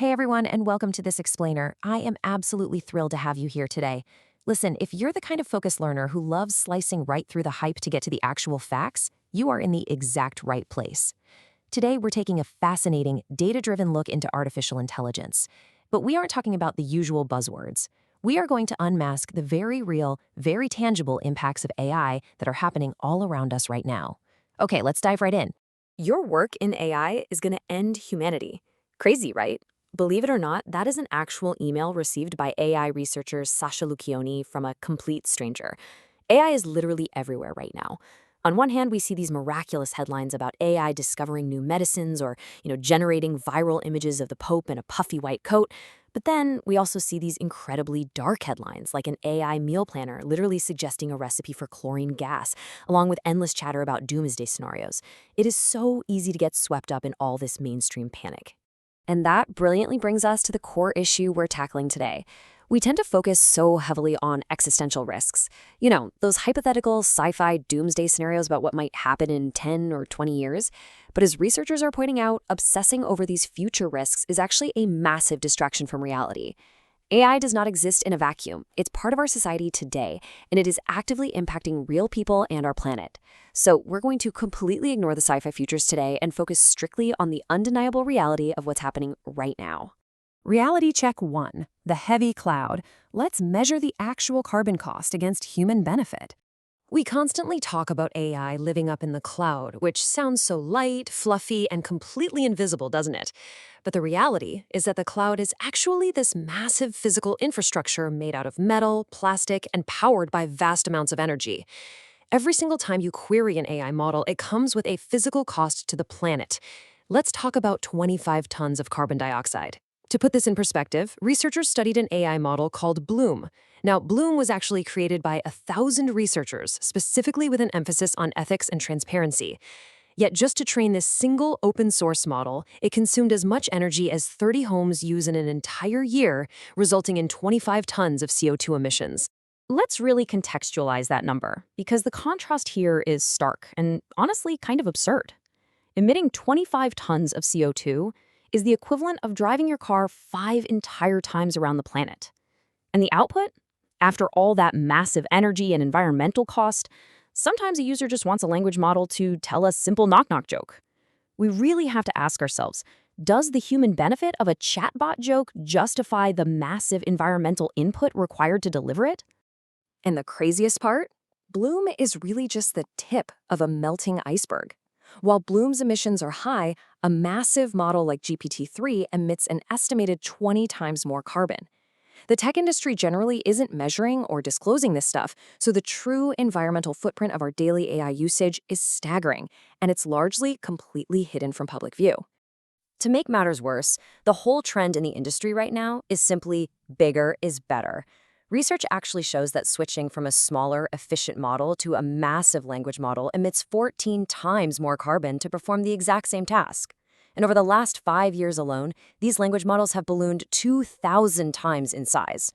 Hey everyone, and welcome to this explainer. I am absolutely thrilled to have you here today. Listen, if you're the kind of focused learner who loves slicing right through the hype to get to the actual facts, you are in the exact right place. Today, we're taking a fascinating, data-driven look into artificial intelligence. But we aren't talking about the usual buzzwords. We are going to unmask the very real, very tangible impacts of AI that are happening all around us right now. Okay, let's dive right in. Your work in AI is going to end humanity. Crazy, right? Believe it or not, that is an actual email received by AI researcher Sasha Luccioni from a complete stranger. AI is literally everywhere right now. On one hand, we see these miraculous headlines about AI discovering new medicines or, generating viral images of the Pope in a puffy white coat. But then we also see these incredibly dark headlines, like an AI meal planner literally suggesting a recipe for chlorine gas, along with endless chatter about doomsday scenarios. It is so easy to get swept up in all this mainstream panic. And that brilliantly brings us to the core issue we're tackling today. We tend to focus so heavily on existential risks. Those hypothetical sci-fi doomsday scenarios about what might happen in 10 or 20 years. But as researchers are pointing out, obsessing over these future risks is actually a massive distraction from reality. AI does not exist in a vacuum. It's part of our society today, and it is actively impacting real people and our planet. So we're going to completely ignore the sci-fi futures today and focus strictly on the undeniable reality of what's happening right now. Reality check 1, the heavy cloud. Let's measure the actual carbon cost against human benefit. We constantly talk about AI living up in the cloud, which sounds so light, fluffy, and completely invisible, doesn't it? But the reality is that the cloud is actually this massive physical infrastructure made out of metal, plastic, and powered by vast amounts of energy. Every single time you query an AI model, it comes with a physical cost to the planet. Let's talk about 25 tons of carbon dioxide. To put this in perspective, researchers studied an AI model called Bloom. Now, Bloom was actually created by 1,000 researchers, specifically with an emphasis on ethics and transparency. Yet just to train this single open-source model, it consumed as much energy as 30 homes use in an entire year, resulting in 25 tons of CO2 emissions. Let's really contextualize that number, because the contrast here is stark and honestly kind of absurd. Emitting 25 tons of CO2 is the equivalent of driving your car 5 entire times around the planet. And the output? After all that massive energy and environmental cost, sometimes a user just wants a language model to tell a simple knock-knock joke. We really have to ask ourselves, does the human benefit of a chatbot joke justify the massive environmental input required to deliver it? And the craziest part? Bloom is really just the tip of a melting iceberg. While Bloom's emissions are high, a massive model like GPT-3 emits an estimated 20 times more carbon. The tech industry generally isn't measuring or disclosing this stuff, so the true environmental footprint of our daily AI usage is staggering, and it's largely completely hidden from public view. To make matters worse, the whole trend in the industry right now is simply bigger is better. Research actually shows that switching from a smaller, efficient model to a massive language model emits 14 times more carbon to perform the exact same task. And over the last 5 years alone, these language models have ballooned 2,000 times in size.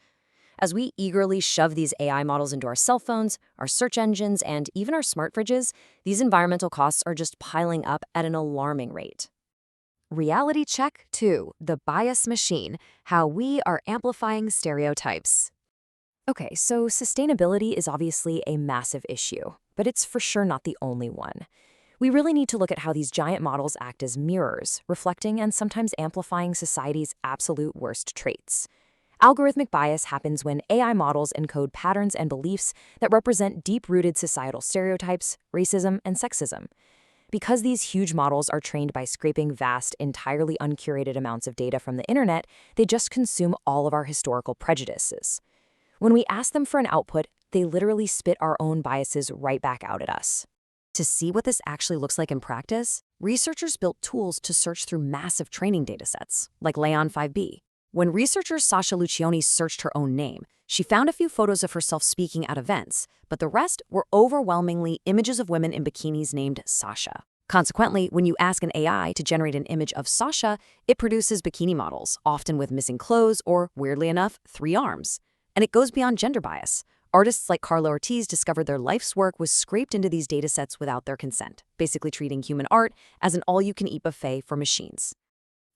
As we eagerly shove these AI models into our cell phones, our search engines, and even our smart fridges, these environmental costs are just piling up at an alarming rate. Reality check 2, the bias machine, how we are amplifying stereotypes. Okay, so sustainability is obviously a massive issue, but it's for sure not the only one. We really need to look at how these giant models act as mirrors, reflecting and sometimes amplifying society's absolute worst traits. Algorithmic bias happens when AI models encode patterns and beliefs that represent deep-rooted societal stereotypes, racism, and sexism. Because these huge models are trained by scraping vast, entirely uncurated amounts of data from the internet, they just consume all of our historical prejudices. When we ask them for an output, they literally spit our own biases right back out at us. To see what this actually looks like in practice, researchers built tools to search through massive training datasets, like Leon 5B. When researcher Sasha Luccioni searched her own name, she found a few photos of herself speaking at events, but the rest were overwhelmingly images of women in bikinis named Sasha. Consequently, when you ask an AI to generate an image of Sasha, it produces bikini models, often with missing clothes or, weirdly enough, 3 arms. And it goes beyond gender bias. Artists like Carla Ortiz discovered their life's work was scraped into these datasets without their consent, basically treating human art as an all-you-can-eat buffet for machines.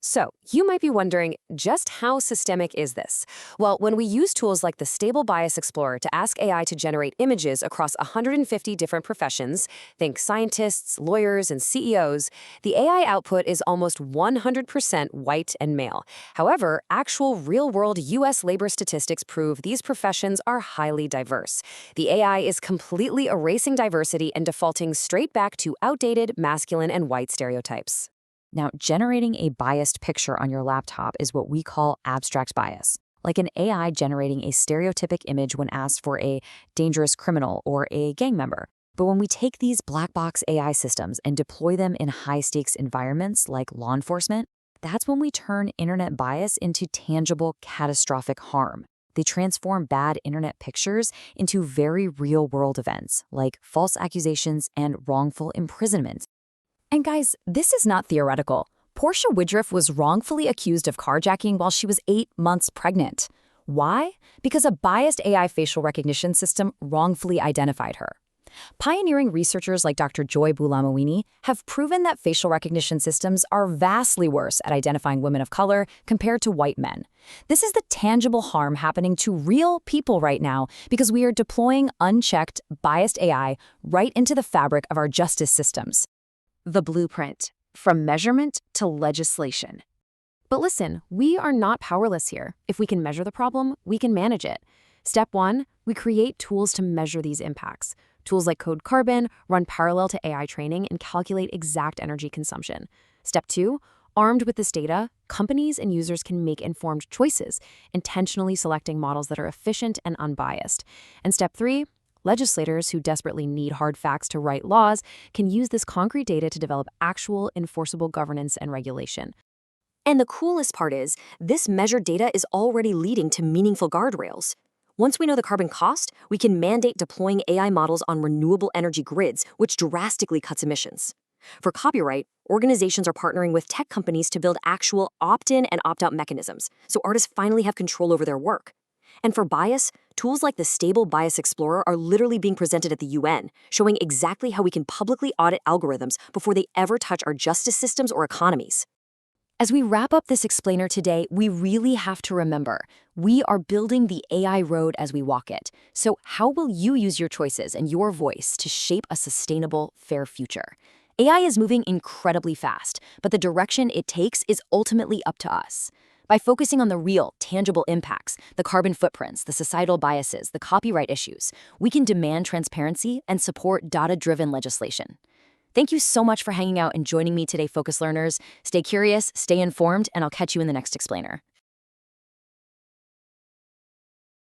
So, you might be wondering, just how systemic is this? Well, when we use tools like the Stable Bias Explorer to ask AI to generate images across 150 different professions, think scientists, lawyers, and CEOs, the AI output is almost 100% white and male. However, actual real-world U.S. labor statistics prove these professions are highly diverse. The AI is completely erasing diversity and defaulting straight back to outdated masculine and white stereotypes. Now, generating a biased picture on your laptop is what we call abstract bias, like an AI generating a stereotypic image when asked for a dangerous criminal or a gang member. But when we take these black box AI systems and deploy them in high-stakes environments like law enforcement, that's when we turn internet bias into tangible, catastrophic harm. They transform bad internet pictures into very real-world events, like false accusations and wrongful imprisonment. And guys, this is not theoretical. Portia Woodruff was wrongfully accused of carjacking while she was 8 months pregnant. Why? Because a biased AI facial recognition system wrongfully identified her. Pioneering researchers like Dr. Joy Bulamawini have proven that facial recognition systems are vastly worse at identifying women of color compared to white men. This is the tangible harm happening to real people right now because we are deploying unchecked, biased AI right into the fabric of our justice systems. The blueprint, from measurement to legislation. But listen, we are not powerless here. If we can measure the problem, we can manage it. Step 1, we create tools to measure these impacts. Tools like Code Carbon run parallel to AI training and calculate exact energy consumption. Step 2, armed with this data, companies and users can make informed choices, intentionally selecting models that are efficient and unbiased. And Step 3, legislators who desperately need hard facts to write laws can use this concrete data to develop actual enforceable governance and regulation. And the coolest part is, this measured data is already leading to meaningful guardrails. Once we know the carbon cost, we can mandate deploying AI models on renewable energy grids, which drastically cuts emissions. For copyright, organizations are partnering with tech companies to build actual opt-in and opt-out mechanisms, so artists finally have control over their work. And for bias, tools like the Stable Bias Explorer are literally being presented at the UN, showing exactly how we can publicly audit algorithms before they ever touch our justice systems or economies. As we wrap up this explainer today, we really have to remember, we are building the AI road as we walk it. So how will you use your choices and your voice to shape a sustainable, fair future? AI is moving incredibly fast, but the direction it takes is ultimately up to us. By focusing on the real, tangible impacts, the carbon footprints, the societal biases, the copyright issues, we can demand transparency and support data-driven legislation. Thank you so much for hanging out and joining me today, Focus Learners. Stay curious, stay informed, and I'll catch you in the next explainer.